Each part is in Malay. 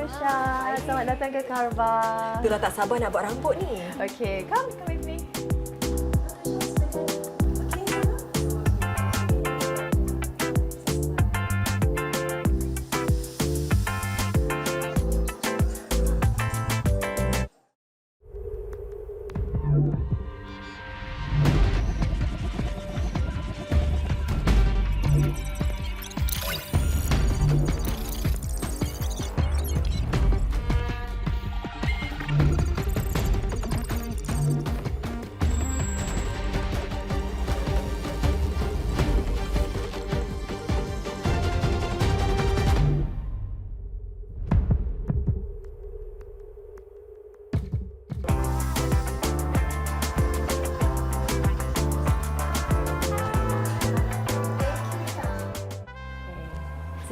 Nisha. Selamat datang ke Carva. Itulah tak sabar nak buat rambut ni. Okay, come with me.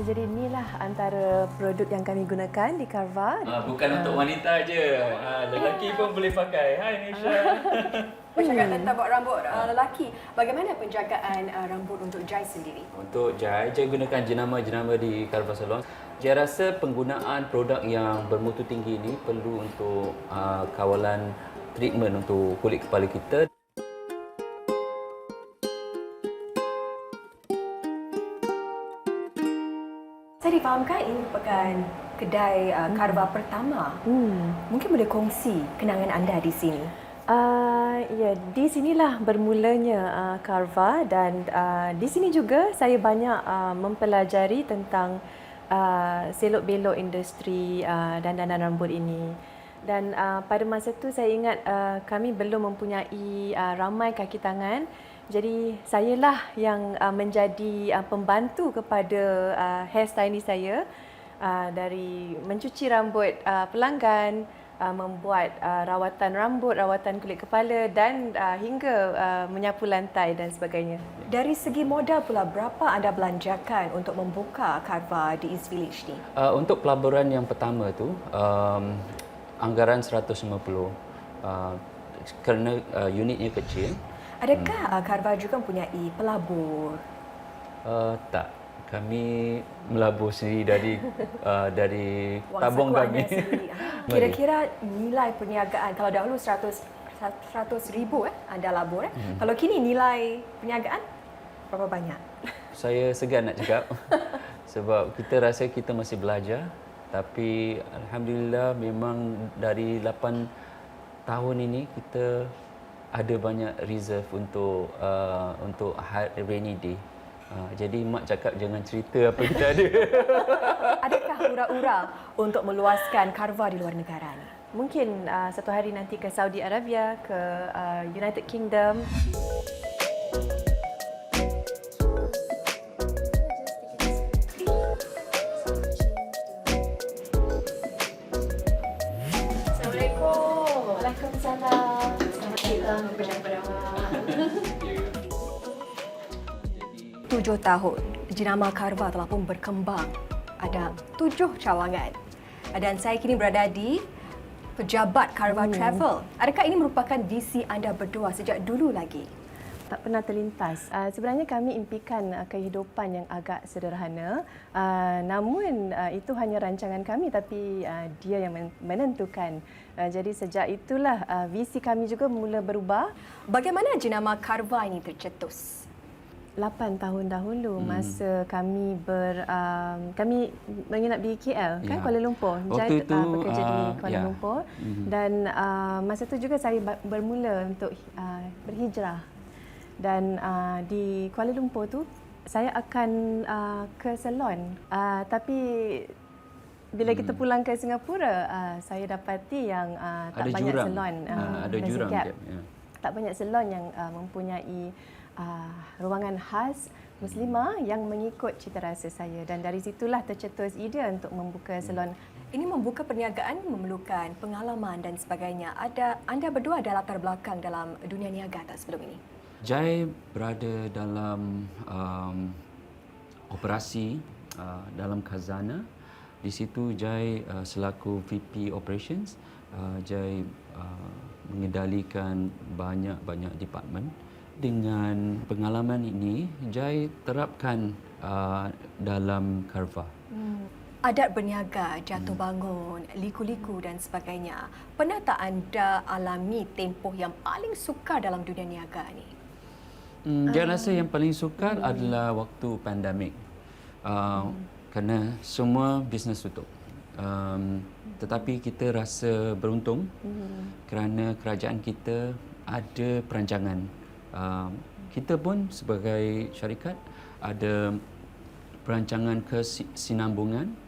Jadi inilah antara produk yang kami gunakan di Carva. Bukan untuk wanita je, lelaki pun boleh pakai. Hai Nisha. Bercakap tentang buat rambut lelaki, bagaimana penjagaan rambut untuk Jai sendiri? Untuk Jai gunakan jenama-jenama di Carva Salon. Saya rasa penggunaan produk yang bermutu tinggi ini perlu untuk kawalan treatment untuk kulit kepala kita. Saya difahamkan ini merupakan kedai Carva pertama. Mungkin boleh kongsi kenangan anda di sini. Ya, di sinilah bermulanya Carva dan di sini juga saya banyak mempelajari tentang selok-belok industri dandanan rambut ini. Dan pada masa itu saya ingat kami belum mempunyai ramai kaki tangan. Jadi sayalah yang menjadi pembantu kepada hairstylist saya dari mencuci rambut pelanggan, membuat rawatan rambut, rawatan kulit kepala dan hingga menyapu lantai dan sebagainya. Dari segi modal pula, berapa anda belanjakan untuk membuka Carva di East Village ni? Untuk pelaburan yang pertama tu, anggaran 150 kerana unitnya kecil. Adakah Carva juga mempunyai pelabur? Tak, kami melabur sendiri dari tabung kami. Kira-kira nilai perniagaan, kalau dahulu 100,000 anda labur, kalau kini nilai perniagaan berapa banyak? Saya segan nak cakap sebab kita rasa kita masih belajar, tapi alhamdulillah memang dari 8 tahun ini kita ada banyak reserve untuk rainy day. Jadi mak cakap jangan cerita apa kita ada. Adakah hura-hura untuk meluaskan Carva di luar negara ni? Mungkin satu hari nanti ke Saudi Arabia, ke United Kingdom. Assalamualaikum. Waalaikumsalam. 7 tahun, jenama Carva telah pun berkembang. Ada 7 cawangan. Dan saya kini berada di pejabat Carva Travel. Adakah ini merupakan visi anda berdua sejak dulu lagi? Tak pernah terlintas. Sebenarnya kami impikan kehidupan yang agak sederhana. Namun itu hanya rancangan kami, tapi dia yang menentukan. Jadi sejak itulah visi kami juga mula berubah. Bagaimana jenama Carva ini tercetus? 8 tahun dahulu masa kami kami menginap di KL, kan, Kuala Lumpur. Waktu itu bekerja di Kuala Lumpur. Dan masa itu juga saya bermula untuk berhijrah. Dan di Kuala Lumpur tu saya akan ke salon. Tapi bila kita pulang ke Singapura, saya dapati yang tak banyak jurang. salon. Ada jurang. Tak banyak salon yang mempunyai ruangan khas Muslimah yang mengikut cita rasa saya, dan dari situlah tercetus ide untuk membuka salon. Ini membuka perniagaan memerlukan pengalaman dan sebagainya. Anda berdua ada latar belakang dalam dunia niaga tak sebelum ini? Jai berada dalam operasi dalam khazanah. Di situ Jai selaku VP Operations. Jai mengendalikan banyak department. Dengan pengalaman ini, Jai terapkan dalam Carva. Adat berniaga, jatuh bangun, liku-liku dan sebagainya. Pernah tak anda alami tempoh yang paling sukar dalam dunia niaga ni? Saya rasa yang paling sukar adalah waktu pandemik. Kerana semua bisnes tutup. Tetapi kita rasa beruntung kerana kerajaan kita ada perancangan. Kita pun sebagai syarikat ada perancangan kesinambungan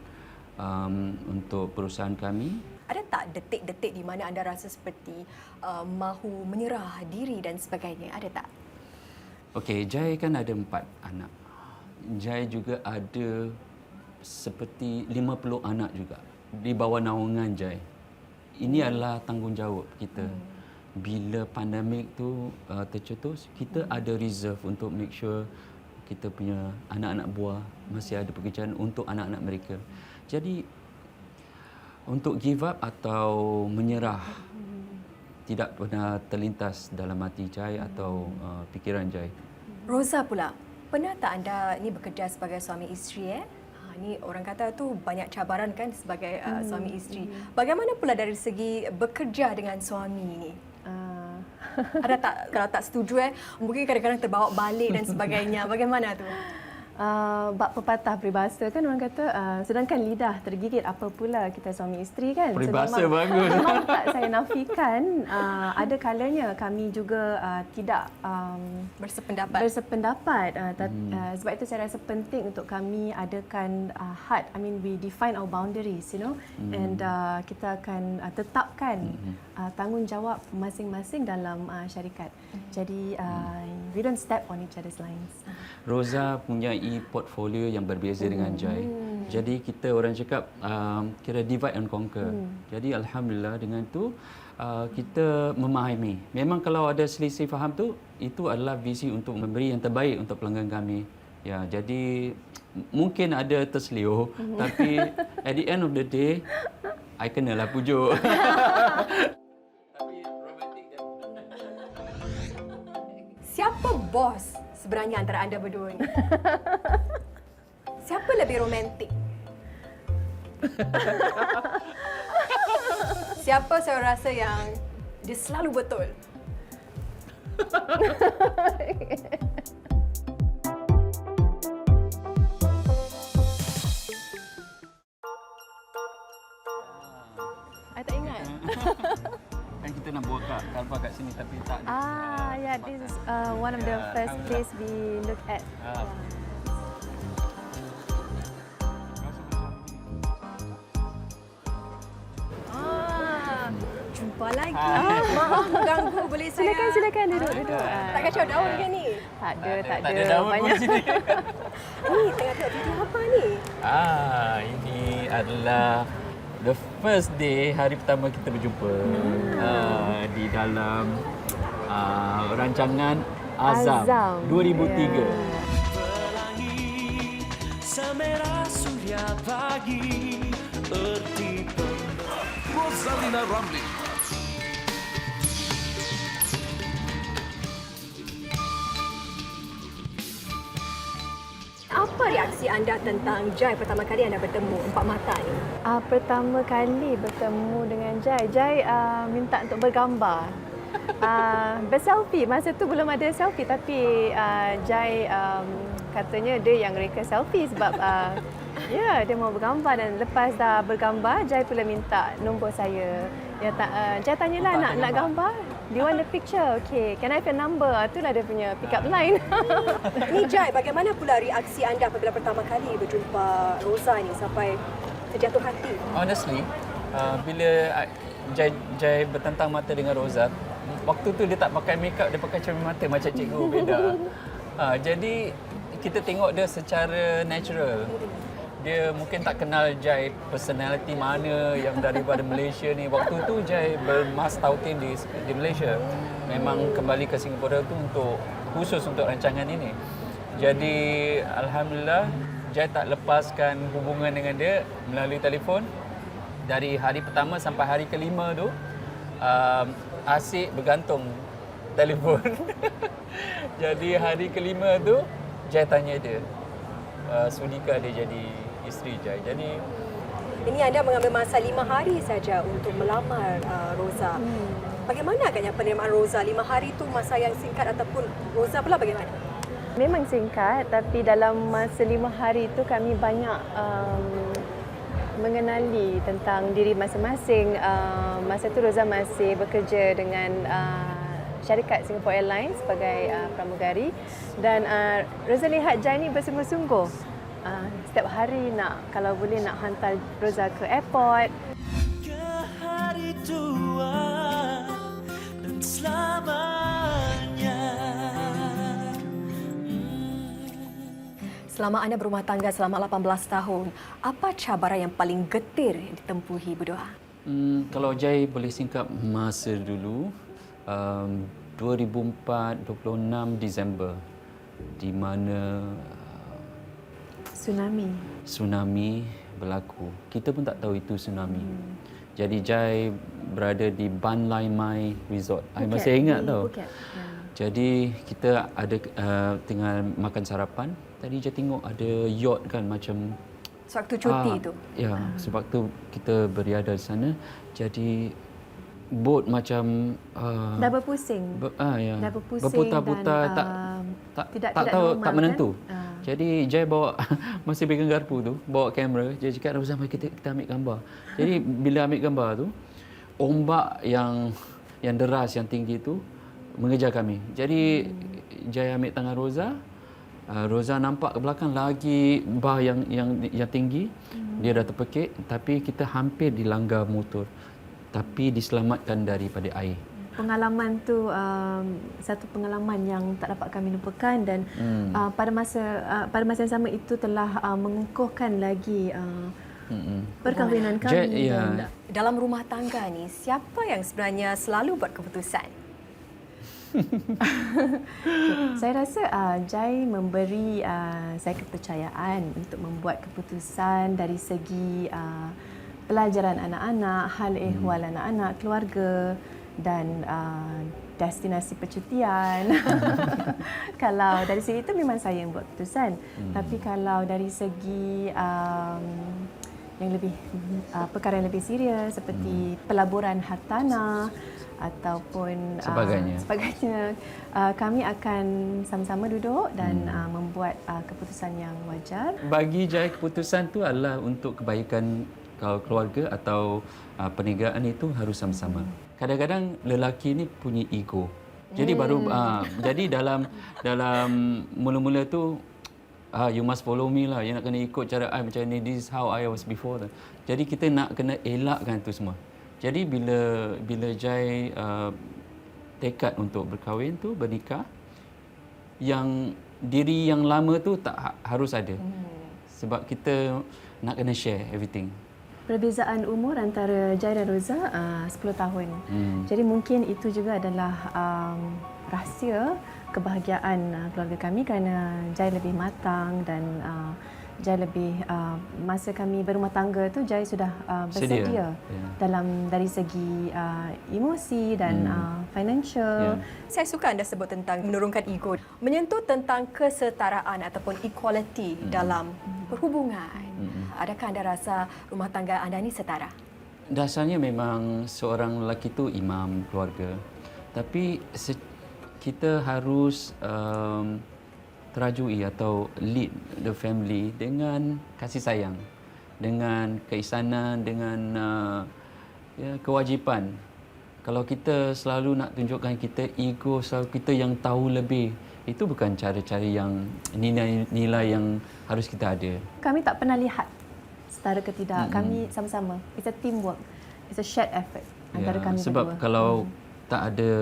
untuk perusahaan kami. Ada tak detik-detik di mana anda rasa seperti mahu menyerah diri dan sebagainya? Ada tak? Okey, Jai kan ada 4 anak. Jai juga ada seperti 50 anak juga di bawah naungan Jai. Ini adalah tanggungjawab kita. Bila pandemik tu tercetus, kita ada reserve untuk make sure kita punya anak-anak buah masih ada pekerjaan untuk anak-anak mereka. Jadi untuk give up atau menyerah tidak pernah terlintas dalam hati Jai atau fikiran Jai. Roza pula, pernah tak anda ni bekerja sebagai suami isteri? Ni orang kata tu banyak cabaran kan sebagai suami isteri. Bagaimana pula dari segi bekerja dengan suami ni? Ada tak, kalau tak setuju mungkin kadang-kadang terbawa balik dan sebagainya. Bagaimana tu? Bab pepatah peribahasa kan orang kata sedangkan lidah tergigit apa pula kita suami isteri kan. Peribahasa bagus. Memang tak saya nafikan ada kalanya kami juga tidak bersependapat. Sebab itu saya rasa penting untuk kami adakan had, we define our boundaries, and kita akan tetapkan tanggungjawab masing-masing dalam syarikat. Jadi we don't step on each other's lines. Roza punya portfolio yang berbeza dengan Jai. Jadi kita orang cakap kira divide and conquer. Jadi alhamdulillah dengan tu kita memahami. Memang kalau ada selisih faham tu, itu adalah visi untuk memberi yang terbaik untuk pelanggan kami. Ya, jadi mungkin ada terselioh, tapi at the end of the day, I kenalah pujuk. Siapa bos sebenarnya antara anda berdua ni? Siapa lebih romantik? Siapa saya rasa yang dia selalu betul? I tak ingat. Kan kita nak buat Carva kat sini tapi tak ada. Yeah, this is one of the first place we look at. Jumpa lagi. Maaf mengganggu, boleh saya? Silakan duduk. Tak kacau daun ke ni? Tak ada. Tak ada daun pun Banyak. sini. Ni tengah tengok video apa ni? Ini adalah the first day, hari pertama kita berjumpa di dalam rancangan Azam, Azam. 2003. Pelangi semerah surya pagi erti Rosalina Ramli. Apa reaksi anda tentang Jai pertama kali anda bertemu empat mata ni? Pertama kali bertemu dengan Jai minta untuk bergambar. Berselfie. Masa tu belum ada selfie tapi Jai katanya dia yang reka selfie sebab dia mau bergambar dan lepas dah bergambar Jai pula minta nombor saya. Jai tanyalah nak gambar. Do you want the picture? Okay, can I have your number? Itulah dia punya pick up line. Ni Jai, bagaimana pula reaksi anda apabila pertama kali berjumpa Roza ni sampai terjatuh hati? Honestly, bila Jai bertentang mata dengan Roza, waktu tu dia tak pakai makeup, dia pakai cermin mata macam cikgu beda. Jadi kita tengok dia secara natural. Dia mungkin tak kenal Jai personality mana yang daripada Malaysia ni. Waktu tu Jai bermas tautin di Malaysia. Memang kembali ke Singapura tu khusus untuk rancangan ini. Jadi alhamdulillah Jai tak lepaskan hubungan dengan dia melalui telefon. Dari hari pertama sampai hari kelima tu asyik bergantung telefon. Jadi hari kelima tu Jai tanya dia, sudikah dia jadi isteri Jai. Jadi Ini anda mengambil masa 5 hari saja untuk melamar Roza. Bagaimana agaknya penerimaan Roza? 5 hari itu masa yang singkat ataupun Roza pula bagaimana? Memang singkat, tapi dalam masa 5 hari itu kami banyak mengenali tentang diri masing-masing. Masa itu Roza masih bekerja dengan syarikat Singapore Airlines sebagai pramugari, dan Roza lihat Jai ni bersungguh-sungguh. Setiap hari kalau boleh nak hantar Roza ke airport. Ke hari tua dan selamanya. Selama anda berumah tangga selama 18 tahun, apa cabaran yang paling getir ditempuhi berdua? Kalau Jai boleh singkap masa dulu, 2004, 26 Disember, di mana tsunami berlaku. Kita pun tak tahu itu tsunami. Jadi Jai berada di Ban Lai Mai Resort. I masih ingat tau. Jadi kita ada tengah makan sarapan. Tadi Jai tengok ada yacht kan macam Sewaktu cuti itu. Ya, sewaktu kita berada di sana. Jadi bot macam Dah berpusing. ya. Dah berpusing Berputar-putar, dan, tak tidak tahu, normal, tak menentu. kan? Jadi Jai bawa masih pegang garpu tu, bawa kamera. Jai cakap, "Rozan, mari kita ambil gambar." Jadi bila ambil gambar tu, ombak yang deras, yang tinggi tu mengejar kami. Jadi Jai ambil tangan Roza. Roza nampak ke belakang lagi bah yang tinggi. Dia dah terpekik, tapi kita hampir dilanggar motor. Tapi diselamatkan daripada air. Pengalaman tu satu pengalaman yang tak dapat kami lupakan, dan pada masa yang sama itu telah mengukuhkan lagi perkahwinan kami. Ya. Dalam rumah tangga ni, siapa yang sebenarnya selalu buat keputusan? Saya rasa Jai memberi saya kepercayaan untuk membuat keputusan dari segi pelajaran anak-anak, hal ehwal anak-anak, keluarga dan destinasi percutian. Kalau dari segi itu memang saya yang buat keputusan. Tapi kalau dari segi yang lebih perkara yang lebih serius seperti pelaburan hartanah ataupun sebagainya, kami akan sama-sama duduk dan membuat keputusan yang wajar. Bagi Jai, keputusan tu adalah untuk kebaikan keluarga atau perniagaan itu harus sama-sama. Kadang-kadang lelaki ni punya ego. Jadi jadi dalam mula-mula tu you must follow me lah. You nak kena ikut cara I macam ni. This is how I was before. Jadi kita nak kena elakkan tu semua. Jadi bila Jai tekad untuk berkahwin tu, bernikah, yang diri yang lama tu tak harus ada. Sebab kita nak kena share everything. Perbezaan umur antara Jai dan Roza 10 tahun. Jadi mungkin itu juga adalah rahsia kebahagiaan keluarga kami, kerana Jai lebih matang dan Jai lebih masa kami berumah tangga tu Jai sudah bersedia dari segi emosi dan financial. Saya suka anda sebut tentang menurunkan ego, menyentuh tentang kesetaraan ataupun equality dalam perhubungan. Adakah anda rasa rumah tangga anda ni setara? Dasarnya memang seorang lelaki tu imam keluarga. Tapi kita harus terajui atau lead the family dengan kasih sayang, dengan keisanan, dengan kewajipan. Kalau kita selalu nak tunjukkan kita ego, selalu kita yang tahu lebih, itu bukan cara-cara yang nilai-nilai yang harus kita ada. Kami tak pernah lihat setara ke tidak. Kami sama-sama. It's a teamwork. It's a shared effort antara kami sebab berdua. Kalau tak ada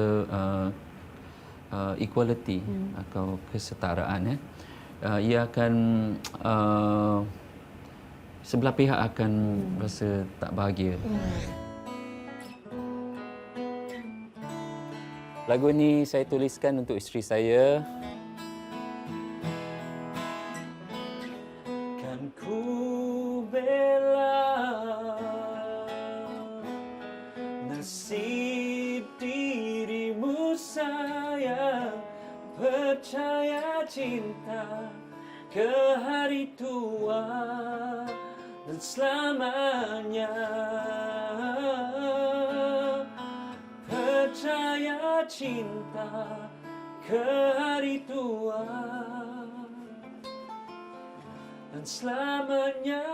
equality atau kesetaraan, ia akan sebelah pihak akan rasa tak bahagia. Lagu ni saya tuliskan untuk isteri saya. Kan ku bela nasib dirimu sayang, percaya cinta ke hari tua dan selamanya. Percaya cinta ke hari tua dan selamanya.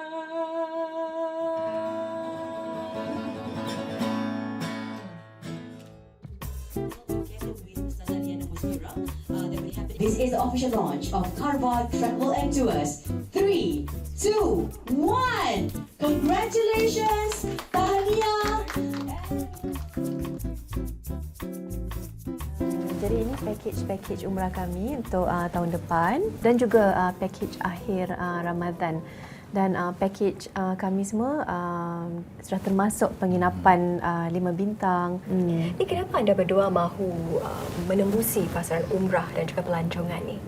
This is the official launch of Carva Travel and Tours. 3, 2, 1. Congratulations, tahniah. Jadi ini package umrah kami untuk tahun depan dan juga package akhir Ramadan. Dan package kami semua sudah termasuk penginapan 5 bintang. Ini kenapa anda berdua mahu menembusi pasaran umrah dan juga pelancongan ni?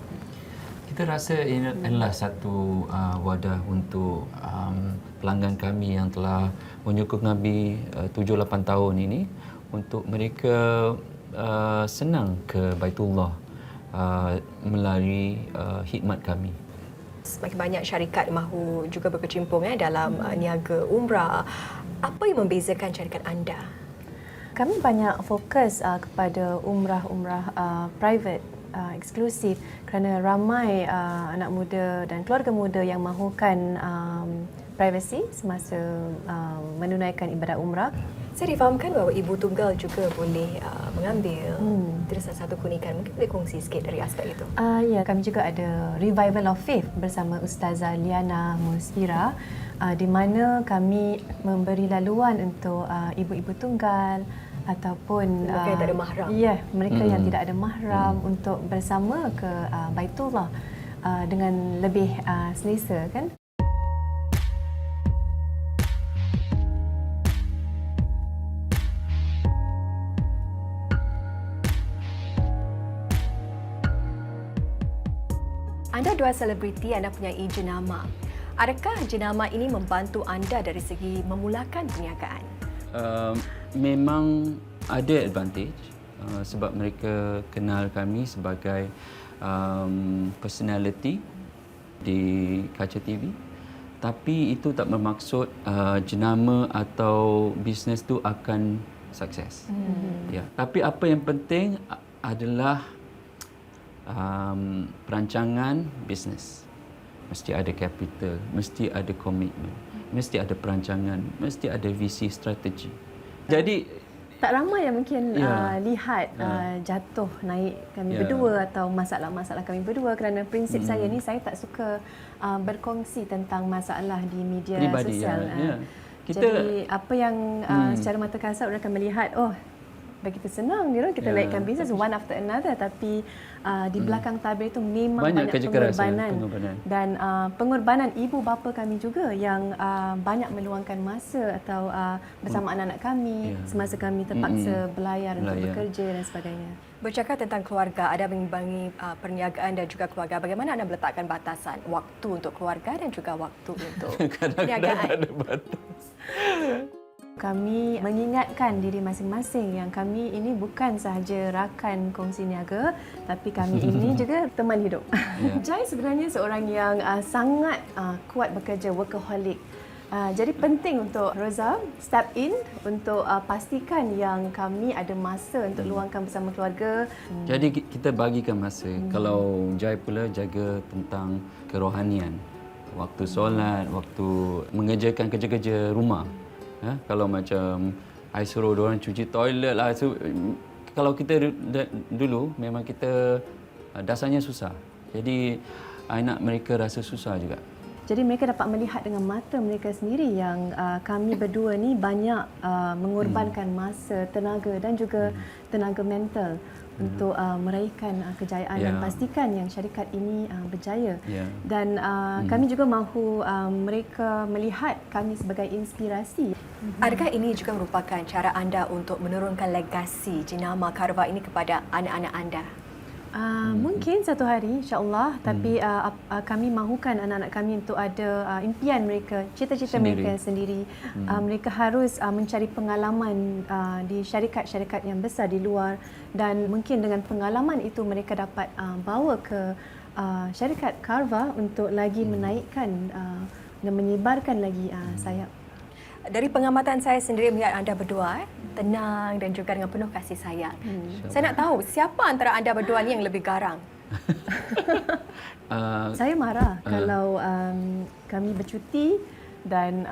Kita rasa ini adalah satu wadah untuk pelanggan kami yang telah menyokong Nabi 7-8 tahun ini untuk mereka senang ke Baitullah melalui khidmat kami. Semakin banyak syarikat mahu juga berkecimpung dalam niaga umrah. Apa yang membezakan syarikat anda? Kami banyak fokus kepada umrah-umrah private, eksklusif kerana ramai anak muda dan keluarga muda yang mahukan privacy semasa menunaikan ibadat umrah. Saya difahamkan bahawa ibu tunggal juga boleh mengambil. Itu salah satu keunikan. Mungkin boleh kongsi sikit dari aspek itu. Ya, kami juga ada Revival of Faith bersama Ustazah Liana Musfira, di mana kami memberi laluan untuk ibu-ibu tunggal ataupun mereka yang tak ada mahram. Ya, mereka yang tidak ada mahram untuk bersama ke Baitullah dengan lebih selesa, kan? Anda dua selebriti, anda punya jenama. Adakah jenama ini membantu anda dari segi memulakan perniagaan? Memang ada advantage sebab mereka kenal kami sebagai personality di kaca TV. Tapi itu tak bermaksud jenama atau bisnes tu akan sukses. Ya. Tapi apa yang penting adalah perancangan bisnes. Mesti ada capital, mesti ada komitmen, mesti ada perancangan, mesti ada visi strategi. Jadi tak ramai yang mungkin lihat jatuh naik kami berdua atau masalah-masalah kami berdua kerana prinsip saya ni, saya tak suka berkongsi tentang masalah di media pribadi, sosial. Jadi apa yang secara mata kasar orang akan melihat, oh begitu senang kita naikkan bisnes one after another, tapi di belakang tabir itu memang banyak pengorbanan. Dan pengorbanan ibu bapa kami juga yang banyak meluangkan masa atau bersama anak-anak kami semasa kami terpaksa belayar untuk bekerja dan sebagainya. Bercakap tentang keluarga, ada mengimbangi perniagaan dan juga keluarga. Bagaimana anda meletakkan batasan waktu untuk keluarga dan juga waktu untuk perniagaan? ada batas. Kami mengingatkan diri masing-masing yang kami ini bukan sahaja rakan kongsi niaga, tapi kami ini juga teman hidup. Jai sebenarnya seorang yang sangat kuat bekerja, workaholic. Jadi penting untuk Roza step in untuk pastikan yang kami ada masa untuk luangkan bersama keluarga. Jadi kita bagikan masa. Kalau Jai pula jaga tentang kerohanian. Waktu solat, waktu mengerjakan kerja-kerja rumah. Kalau macam I suruh diorang cuci toilet lah. Kalau kita dulu memang kita dasarnya susah. Jadi I nak mereka rasa susah juga. Jadi mereka dapat melihat dengan mata mereka sendiri yang kami berdua ni banyak mengorbankan masa, tenaga dan juga tenaga mental untuk meraihkan kejayaan dan pastikan yang syarikat ini berjaya. Dan kami juga mahu mereka melihat kami sebagai inspirasi. Adakah ini juga merupakan cara anda untuk menurunkan legasi jenama Carva ini kepada anak-anak anda? Mungkin satu hari insya-Allah, tapi kami mahukan anak-anak kami untuk ada impian mereka, cita-cita mereka sendiri. Mereka harus mencari pengalaman di syarikat-syarikat yang besar di luar, dan mungkin dengan pengalaman itu mereka dapat bawa ke syarikat Carva untuk lagi menaikkan dan menyebarkan lagi sayap. Dari pengamatan saya sendiri melihat anda berdua tenang dan juga dengan penuh kasih sayang. Saya nak tahu siapa antara anda berdua ni yang lebih garang? Saya marah kalau kami bercuti dan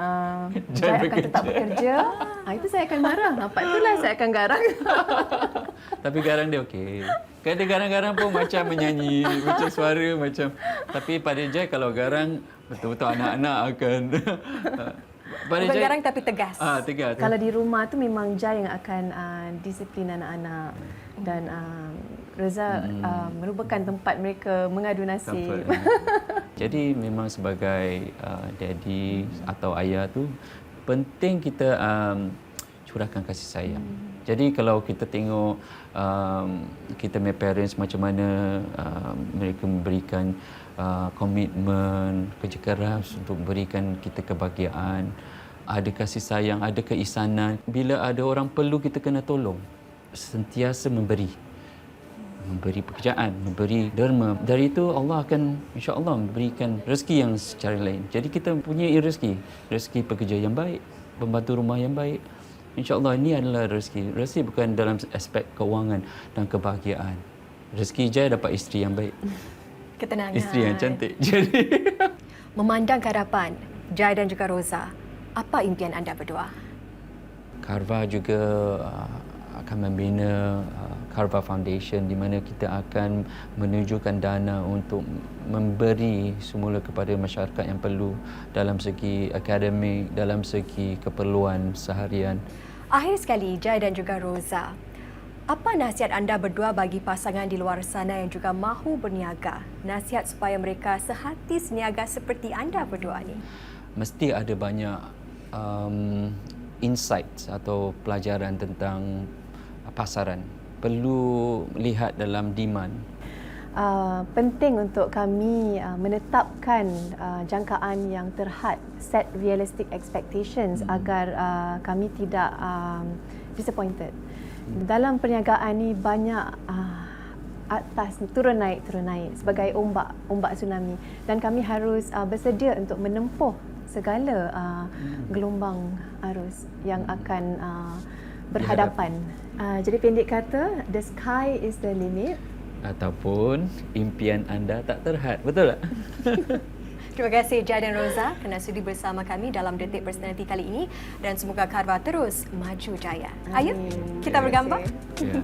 saya akan tetap bekerja. Itu saya akan marah. Apa itulah saya akan garang. Tapi garang dia okey. Kan dia garang-garang pun macam menyanyi, macam suara macam. Tapi pada Jai kalau garang betul-betul anak-anak akan pada Bukan garang tapi tegas. Tegas. Kalau di rumah tu memang Jai yang akan disiplin anak-anak dan Reza merupakan tempat mereka mengadu nasib. Jadi memang sebagai daddy atau ayah tu penting kita curahkan kasih sayang. Jadi kalau kita tengok kita punya parents macam mana mereka memberikan komitmen, kerja keras untuk berikan kita kebahagiaan, ada kasih sayang, ada keisanan. Bila ada orang perlu, kita kena tolong. Sentiasa memberi pekerjaan, memberi derma. Dari itu Allah akan insya-Allah memberikan rezeki yang secara lain. Jadi kita punya rezeki pekerja yang baik, pembantu rumah yang baik. InsyaAllah ini adalah rezeki. Rezeki bukan dalam aspek keuangan dan kebahagiaan. Rezeki Jai dapat isteri yang baik. Ketenangan. Isteri yang cantik. Jadi Memandang ke hadapan, Jai dan juga Roza, apa impian anda berdua? Carva juga akan membina Carva Foundation di mana kita akan menunjukkan dana untuk memberi semula kepada masyarakat yang perlu dalam segi akademik, dalam segi keperluan seharian. Akhir sekali, Jai dan juga Roza, apa nasihat anda berdua bagi pasangan di luar sana yang juga mahu berniaga? Nasihat supaya mereka sehati seniaga seperti anda berdua ni. Mesti ada banyak insights atau pelajaran tentang pasaran. Perlu lihat dalam demand. Penting untuk kami menetapkan jangkaan yang terhad, set realistic expectations agar kami tidak disappointed. Dalam perniagaan ni banyak atas turun naik sebagai ombak tsunami dan kami harus bersedia untuk menempuh segala gelombang arus yang akan berhadapan. Jadi pendek kata, the sky is the limit. Ataupun impian anda tak terhad. Betul tak? Terima kasih Jai dan Roza kerana sudi bersama kami dalam Detik Personality kali ini dan semoga Carva terus maju jaya. Ayo, kita bergambar. Ya.